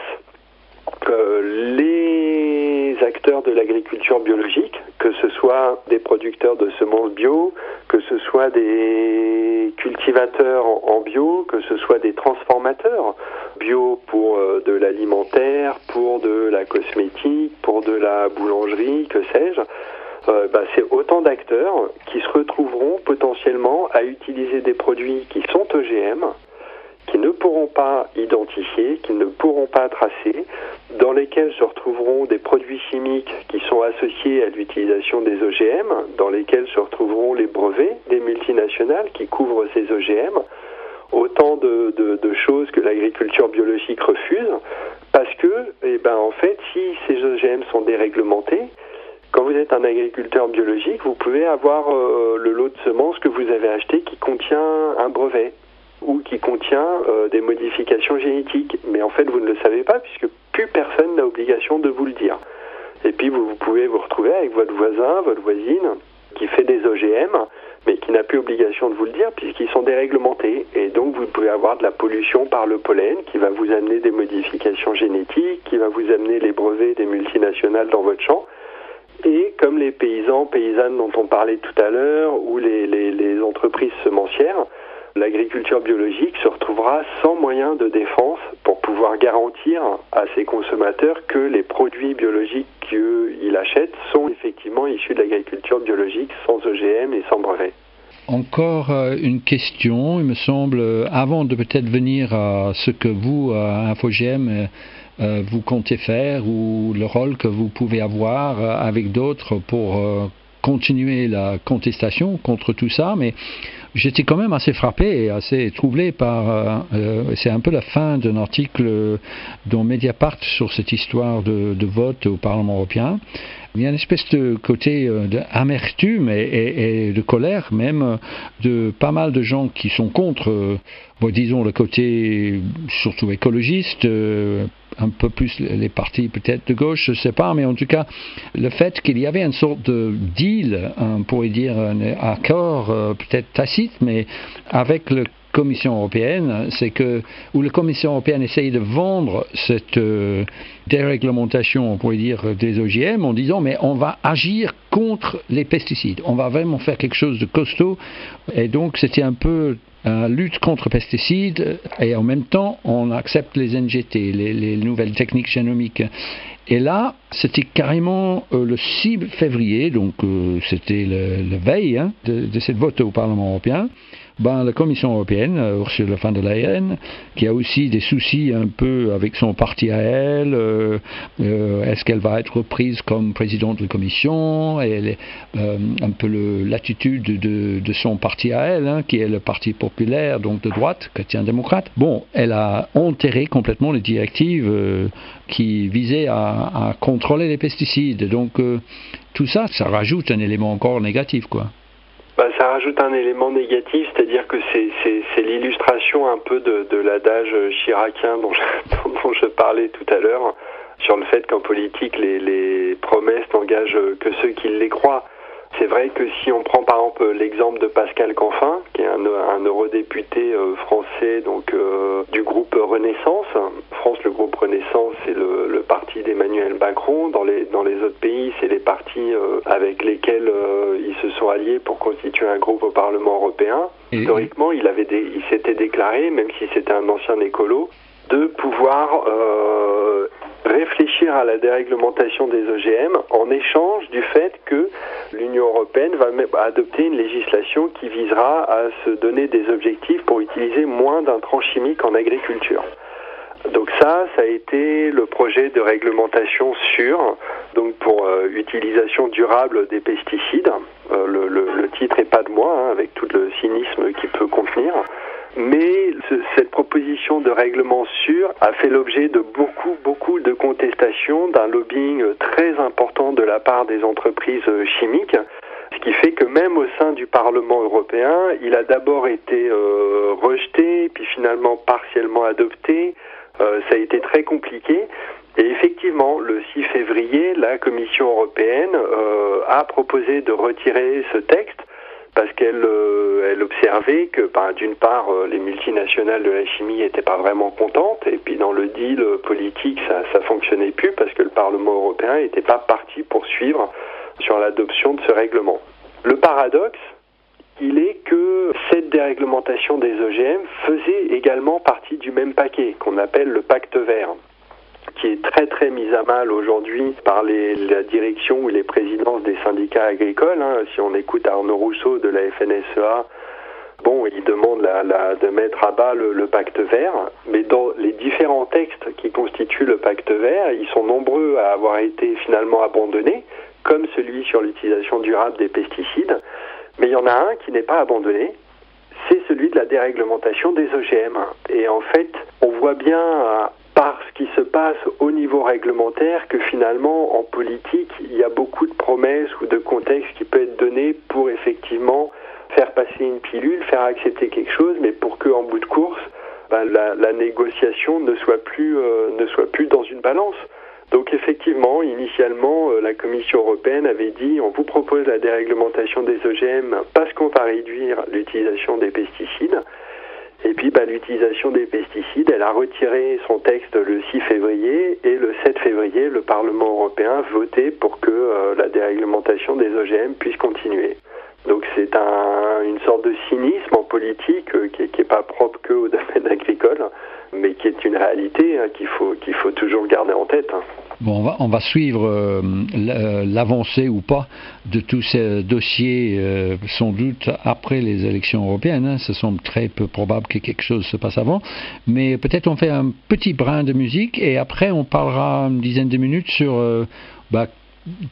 les acteurs de l'agriculture biologique, que ce soit des producteurs de semences bio, que ce soit des cultivateurs en bio, que ce soit des transformateurs bio pour de l'alimentaire, pour de la cosmétique, pour de la boulangerie, que sais-je, c'est autant d'acteurs qui se retrouveront potentiellement à utiliser des produits qui sont OGM, qui ne pourront pas identifier, qui ne pourront pas tracer, dans lesquels se retrouveront des produits chimiques qui sont associés à l'utilisation des OGM, dans lesquels se retrouveront les brevets des multinationales qui couvrent ces OGM, autant de choses que l'agriculture biologique refuse, parce que, en fait, si ces OGM sont déréglementés, quand vous êtes un agriculteur biologique, vous pouvez avoir le lot de semences que vous avez acheté qui contient un brevet ou qui contient des modifications génétiques. Mais en fait, vous ne le savez pas puisque plus personne n'a obligation de vous le dire. Et puis, vous pouvez vous retrouver avec votre voisin, votre voisine qui fait des OGM, mais qui n'a plus obligation de vous le dire puisqu'ils sont déréglementés. Et donc, vous pouvez avoir de la pollution par le pollen qui va vous amener des modifications génétiques, qui va vous amener les brevets des multinationales dans votre champ. Et comme les paysans, paysannes dont on parlait tout à l'heure, ou les entreprises semencières, l'agriculture biologique se retrouvera sans moyen de défense pour pouvoir garantir à ses consommateurs que les produits biologiques qu'ils achètent sont effectivement issus de l'agriculture biologique sans OGM et sans brevet. Encore une question, il me semble, avant de peut-être venir à ce que vous, à InfoGM, vous comptez faire ou le rôle que vous pouvez avoir avec d'autres pour continuer la contestation contre tout ça, mais j'étais quand même assez frappé et assez troublé par... c'est un peu la fin d'un article dans Mediapart sur cette histoire de vote au Parlement européen. Il y a une espèce de côté d'amertume et de colère même de pas mal de gens qui sont contre, disons, le côté surtout écologiste, un peu plus les partis peut-être de gauche, je ne sais pas, mais en tout cas, le fait qu'il y avait une sorte de deal, on pourrait dire un accord peut-être tacite, mais avec la Commission européenne, c'est que où la Commission européenne essaye de vendre cette déréglementation, on pourrait dire, des OGM en disant mais on va agir contre les pesticides, on va vraiment faire quelque chose de costaud, et donc c'était un peu lutte contre les pesticides et en même temps on accepte les NGT, les nouvelles techniques génomiques. Et là, c'était carrément le 6 février, donc c'était la veille de cette vote au Parlement européen. La Commission européenne, Ursula von der Leyen, qui a aussi des soucis un peu avec son parti à elle, est-ce qu'elle va être prise comme présidente de la Commission, et un peu l'attitude de son parti à elle, qui est le Parti populaire, donc de droite, chrétien-démocrate. Elle a enterré complètement les directives qui visaient à contrôler les pesticides. Donc tout ça, ça rajoute un élément encore négatif, quoi. Ça rajoute un élément négatif, c'est-à-dire que c'est l'illustration un peu de l'adage chiracien dont je parlais tout à l'heure, sur le fait qu'en politique, les promesses n'engagent que ceux qui les croient. C'est vrai que si on prend par exemple l'exemple de Pascal Canfin, qui est un eurodéputé français donc du groupe Renaissance. France, le groupe Renaissance, c'est le parti d'Emmanuel Macron. Dans les autres pays, c'est les partis avec lesquels ils se sont alliés pour constituer un groupe au Parlement européen. Historiquement, il s'était déclaré, même si c'était un ancien écolo, de pouvoir réfléchir à la déréglementation des OGM en échange du fait que l'Union européenne va adopter une législation qui visera à se donner des objectifs pour utiliser moins d'intrants chimiques en agriculture. Donc ça a été le projet de réglementation sûre, donc pour utilisation durable des pesticides. Le titre est pas de moi, avec tout le cynisme qu'il peut contenir. Mais cette proposition de règlement sûr a fait l'objet de beaucoup de contestations, d'un lobbying très important de la part des entreprises chimiques, ce qui fait que même au sein du Parlement européen, il a d'abord été rejeté, puis finalement partiellement adopté. Ça a été très compliqué. Et effectivement, le 6 février, la Commission européenne a proposé de retirer ce texte parce qu'elle observait que, d'une part, les multinationales de la chimie n'étaient pas vraiment contentes, et puis dans le deal politique, ça fonctionnait plus parce que le Parlement européen n'était pas parti pour suivre sur l'adoption de ce règlement. Le paradoxe, il est que cette déréglementation des OGM faisait également partie du même paquet qu'on appelle le pacte vert, qui est très très mis à mal aujourd'hui par la direction ou les présidences des syndicats agricoles. Si on écoute Arnaud Rousseau de la FNSEA, il demande de mettre à bas le pacte vert, mais dans les différents textes qui constituent le pacte vert, ils sont nombreux à avoir été finalement abandonnés, comme celui sur l'utilisation durable des pesticides, mais il y en a un qui n'est pas abandonné, c'est celui de la déréglementation des OGM. Et en fait, on voit bien par ce qui se passe au niveau réglementaire que finalement, en politique, il y a beaucoup de promesses ou de contextes qui peuvent être donnés pour effectivement faire passer une pilule, faire accepter quelque chose, mais pour qu'en bout de course, la négociation ne soit plus dans une balance. Donc effectivement, initialement, la Commission européenne avait dit on vous propose la déréglementation des OGM parce qu'on va réduire l'utilisation des pesticides. Et puis l'utilisation des pesticides, elle a retiré son texte le 6 février et le 7 février, le Parlement européen a voté pour que la déréglementation des OGM puisse continuer. Donc c'est une sorte de cynisme en politique qui est pas propre qu'au domaine agricole, mais qui est une réalité qu'il faut toujours garder en tête. Bon, on va suivre l'avancée ou pas de tous ces dossiers, sans doute après les élections européennes. Ce semble très peu probable que quelque chose se passe avant. Mais peut-être on fait un petit brin de musique et après on parlera une dizaine de minutes sur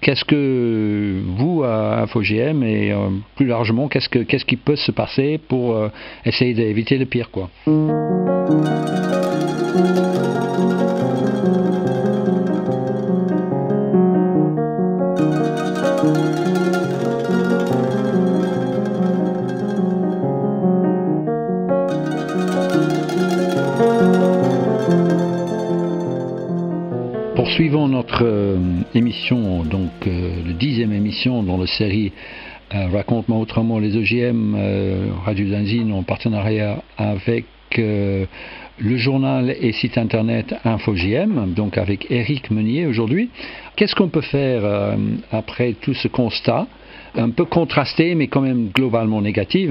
qu'est-ce que vous, à InfoGM, et plus largement, qu'est-ce qui peut se passer pour essayer d'éviter le pire, quoi. Poursuivons notre émission, donc le 10e émission dans la série Raconte-moi autrement les OGM, Radio Danzine en partenariat avec le journal et site internet InfoGM, donc avec Éric Meunier aujourd'hui. Qu'est-ce qu'on peut faire après tout ce constat, un peu contrasté mais quand même globalement négatif,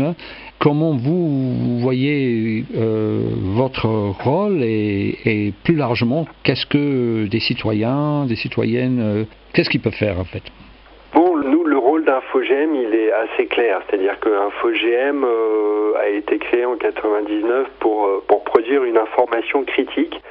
Comment vous voyez votre rôle et plus largement, qu'est-ce que des citoyens, des citoyennes, qu'est-ce qu'ils peuvent faire en fait? Bon, nous, le rôle d'InfoGM, il est assez clair. C'est-à-dire que InfoGM a été créé en 99 pour produire une information critique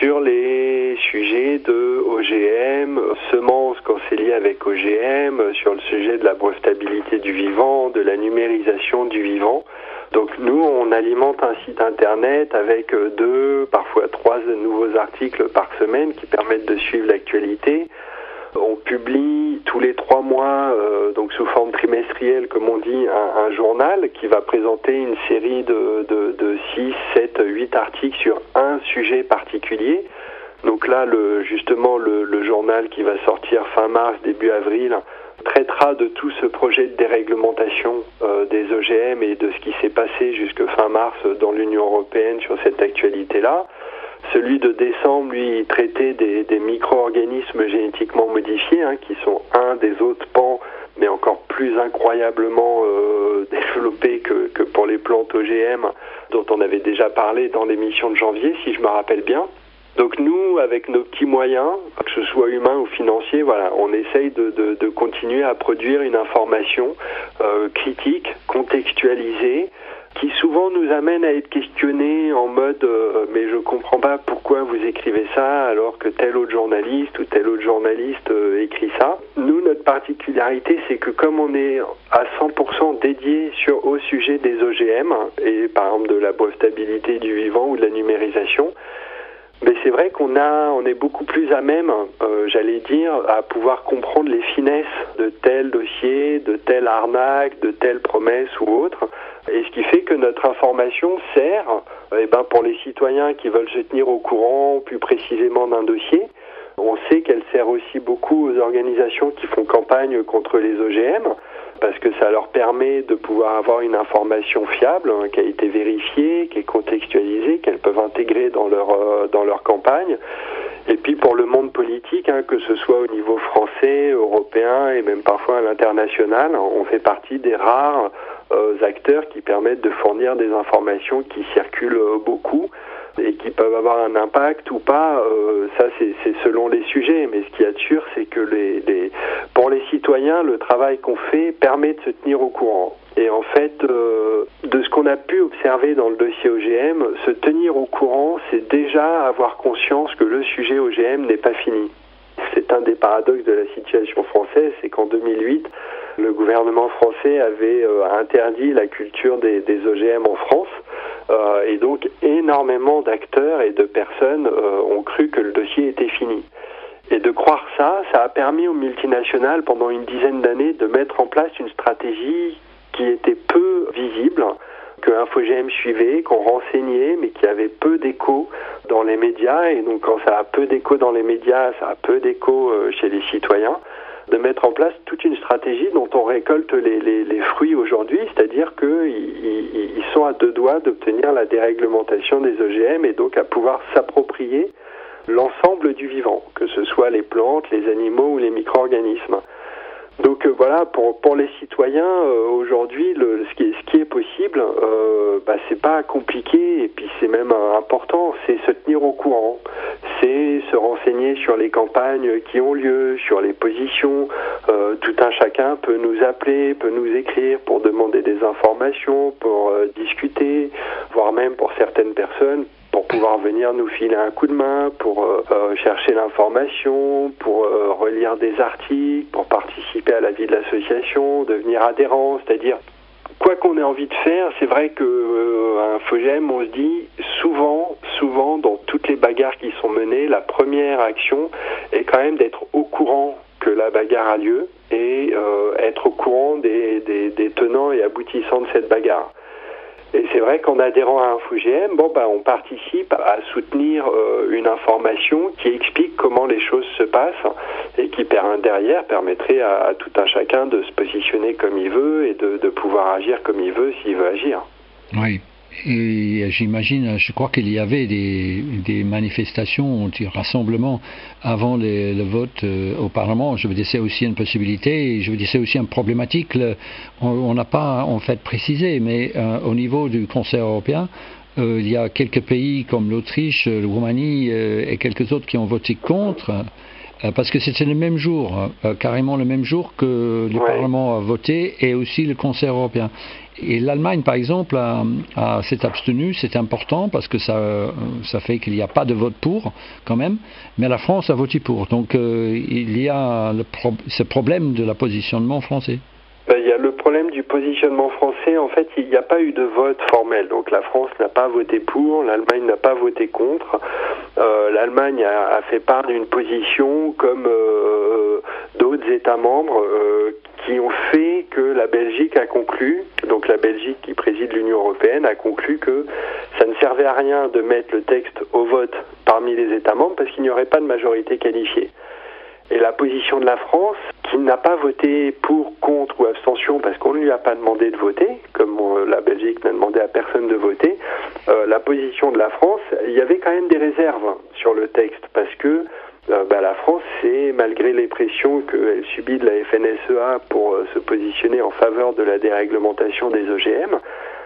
sur les sujets de OGM, semences quand c'est lié avec OGM, sur le sujet de la brevetabilité du vivant, de la numérisation du vivant. Donc nous, on alimente un site internet avec 2, parfois 3 nouveaux articles par semaine qui permettent de suivre l'actualité. On publie tous les 3 mois, donc sous forme trimestrielle, comme on dit, un journal qui va présenter une série de 6, 7, 8 articles sur un sujet particulier. Donc là, justement, le journal qui va sortir fin mars, début avril, traitera de tout ce projet de déréglementation des OGM et de ce qui s'est passé jusque fin mars dans l'Union européenne sur cette actualité-là. Celui de décembre, lui, traitait des micro-organismes génétiquement modifiés, qui sont un des autres pans, mais encore plus incroyablement développés que pour les plantes OGM, dont on avait déjà parlé dans l'émission de janvier, si je me rappelle bien. Donc nous, avec nos petits moyens, que ce soit humains ou financiers, on essaye de continuer à produire une information critique, contextualisée, qui souvent nous amène à être questionnés en mode mais je comprends pas pourquoi vous écrivez ça alors que tel autre journaliste ou tel autre journaliste écrit ça. Nous, notre particularité, c'est que comme on est à 100% dédié au sujet des OGM, et par exemple de la brevetabilité du vivant ou de la numérisation, mais c'est vrai qu'on est beaucoup plus à même, j'allais dire, à pouvoir comprendre les finesses de tel dossier, de telle arnaque, de telle promesse ou autre. Et ce qui fait que notre information sert pour les citoyens qui veulent se tenir au courant plus précisément d'un dossier, On sait qu'elle sert aussi beaucoup aux organisations qui font campagne contre les OGM, parce que ça leur permet de pouvoir avoir une information fiable, qui a été vérifiée, qui est contextualisée, qu'elles peuvent intégrer dans leur campagne. Et puis pour le monde politique, que ce soit au niveau français, européen et même parfois à l'international, on fait partie des rares acteurs qui permettent de fournir des informations qui circulent beaucoup et qui peuvent avoir un impact ou pas, ça c'est selon les sujets, mais ce qu'il y a de sûr, c'est que pour les citoyens, le travail qu'on fait permet de se tenir au courant. Et en fait, de ce qu'on a pu observer dans le dossier OGM, se tenir au courant, c'est déjà avoir conscience que le sujet OGM n'est pas fini. C'est un des paradoxes de la situation française, c'est qu'en 2008, le gouvernement français avait interdit la culture des OGM en France. Et donc énormément d'acteurs et de personnes ont cru que le dossier était fini. Et de croire ça a permis aux multinationales pendant une dizaine d'années de mettre en place une stratégie qui était peu visible, que InfoGM suivait, qu'on renseignait, mais qui avait peu d'écho dans les médias. Et donc quand ça a peu d'écho dans les médias, ça a peu d'écho chez les citoyens. De mettre en place toute une stratégie dont on récolte les fruits aujourd'hui, c'est-à-dire qu'ils sont à deux doigts d'obtenir la déréglementation des OGM et donc à pouvoir s'approprier l'ensemble du vivant, que ce soit les plantes, les animaux ou les micro-organismes. Donc voilà, pour les citoyens, aujourd'hui, ce qui est possible, c'est pas compliqué et puis c'est même important, c'est se tenir au courant, c'est se renseigner sur les campagnes qui ont lieu, sur les positions. Tout un chacun peut nous appeler, peut nous écrire pour demander des informations, pour discuter, voire même pour certaines personnes, pour pouvoir venir nous filer un coup de main, pour chercher l'information, pour relire des articles, pour participer à la vie de l'association, devenir adhérent, c'est-à-dire quoi qu'on ait envie de faire, c'est vrai que InfoGM, on se dit souvent dans toutes les bagarres qui sont menées, la première action est quand même d'être au courant que la bagarre a lieu et être au courant des tenants et aboutissants de cette bagarre. Et c'est vrai qu'en adhérant à InfoGM, on participe à soutenir une information qui explique comment les choses se passent et qui derrière permettrait à tout un chacun de se positionner comme il veut et de pouvoir agir comme il veut s'il veut agir. Oui. Et j'imagine, je crois qu'il y avait des manifestations, des rassemblements avant le vote au Parlement. Je veux dire, c'est aussi une possibilité, et je veux dire, c'est aussi une problématique. On n'a pas en fait précisé, mais au niveau du Conseil européen, il y a quelques pays comme l'Autriche, la Roumanie et quelques autres qui ont voté contre. Parce que c'était le même jour, carrément le même jour que le Parlement a voté et aussi le Conseil européen. Et l'Allemagne, par exemple, s'est abstenue, c'est important parce que ça fait qu'il n'y a pas de vote pour, quand même, mais la France a voté pour. Donc il y a ce problème de la positionnement français. Il y a le problème du positionnement français. En fait, il n'y a pas eu de vote formel. Donc la France n'a pas voté pour, l'Allemagne n'a pas voté contre. L'Allemagne a fait part d'une position comme d'autres États membres qui ont fait que la Belgique a conclu, donc la Belgique qui préside l'Union européenne a conclu que ça ne servait à rien de mettre le texte au vote parmi les États membres parce qu'il n'y aurait pas de majorité qualifiée. Et la position de la France, qui n'a pas voté pour, contre ou abstention parce qu'on ne lui a pas demandé de voter, comme la Belgique n'a demandé à personne de voter, la position de la France, il y avait quand même des réserves sur le texte parce que la France, c'est malgré les pressions qu'elle subit de la FNSEA pour se positionner en faveur de la déréglementation des OGM,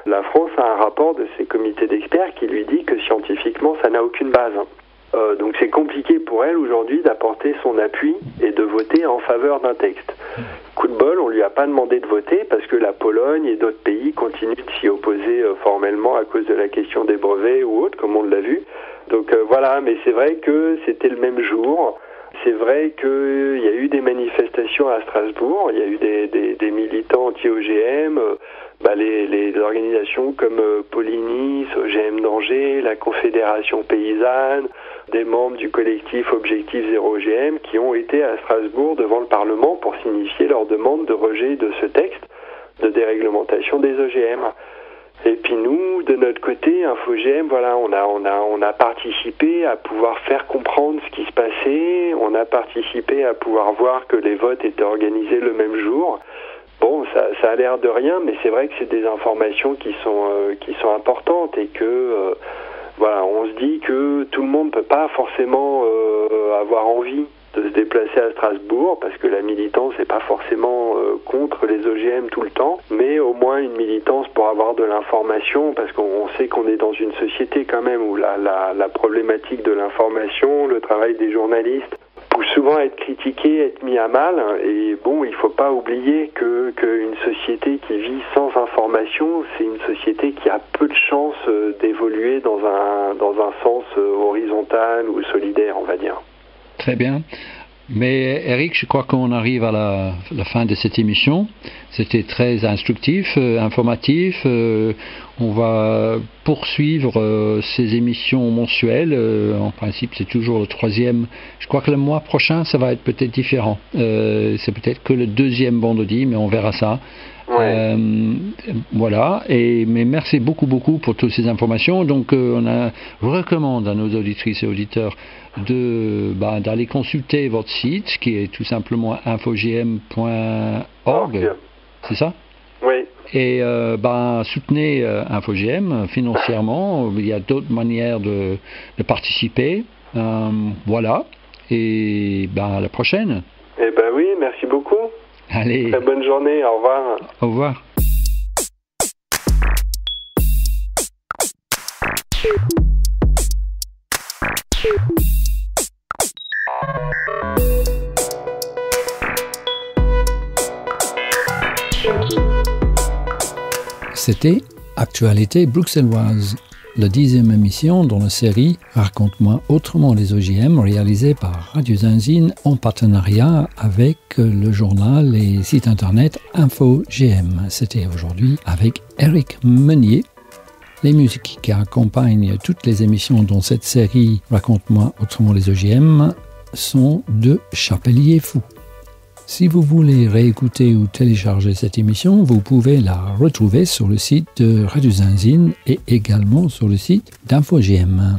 la France a un rapport de ses comités d'experts qui lui dit que scientifiquement, ça n'a aucune base. Donc c'est compliqué pour elle aujourd'hui d'apporter son appui et de voter en faveur d'un texte. Coup de bol, on lui a pas demandé de voter parce que la Pologne et d'autres pays continuent de s'y opposer formellement à cause de la question des brevets ou autre, comme on l'a vu. Donc voilà, mais c'est vrai que c'était le même jour. C'est vrai qu'il y a eu des manifestations à Strasbourg, il y a eu des militants anti-OGM, les organisations comme Polynice, OGM Danger, la Confédération Paysanne, des membres du collectif Objectif Zéro OGM qui ont été à Strasbourg devant le Parlement pour signifier leur demande de rejet de ce texte de déréglementation des OGM. Et puis nous, de notre côté, InfoGM, voilà, on a participé à pouvoir faire comprendre ce qui se passait. On a participé à pouvoir voir que les votes étaient organisés le même jour. Bon, ça a l'air de rien, mais c'est vrai que c'est des informations qui sont importantes et que voilà, on se dit que tout le monde peut pas forcément avoir envie de se déplacer à Strasbourg, parce que la militance n'est pas forcément contre les OGM tout le temps, mais au moins une militance pour avoir de l'information, parce qu'on sait qu'on est dans une société quand même où la problématique de l'information, le travail des journalistes, peut souvent être critiqué, être mis à mal, et bon, il faut pas oublier qu'une société qui vit sans information, c'est une société qui a peu de chances d'évoluer dans un sens horizontal ou solidaire, on va dire. Très bien. Mais Eric, je crois qu'on arrive à la fin de cette émission. C'était très instructif, informatif. On va poursuivre ces émissions mensuelles. En principe, c'est toujours le 3e. Je crois que le mois prochain, ça va être peut-être différent. C'est peut-être que le 2e vendredi, mais on verra ça. Ouais. Voilà, mais merci beaucoup pour toutes ces informations. Donc je recommande à nos auditrices et auditeurs d'aller consulter votre site qui est tout simplement infogm.org. C'est ça? Oui. Et soutenez InfoGM financièrement. Il y a d'autres manières de participer. Voilà. Et à la prochaine. Eh ben oui, merci beaucoup. Allez. Très bonne journée, au revoir. Au revoir. C'était Actualité bruxelloise, la 10e émission dans la série Raconte-moi autrement les OGM, réalisée par Radio Zinzine en partenariat avec le journal et site internet InfoGM. C'était aujourd'hui avec Eric Meunier. Les musiques qui accompagnent toutes les émissions dans cette série Raconte-moi autrement les OGM sont de Chapelier Fou. Si vous voulez réécouter ou télécharger cette émission, vous pouvez la retrouver sur le site de Radio Zinzine et également sur le site d'InfoGM.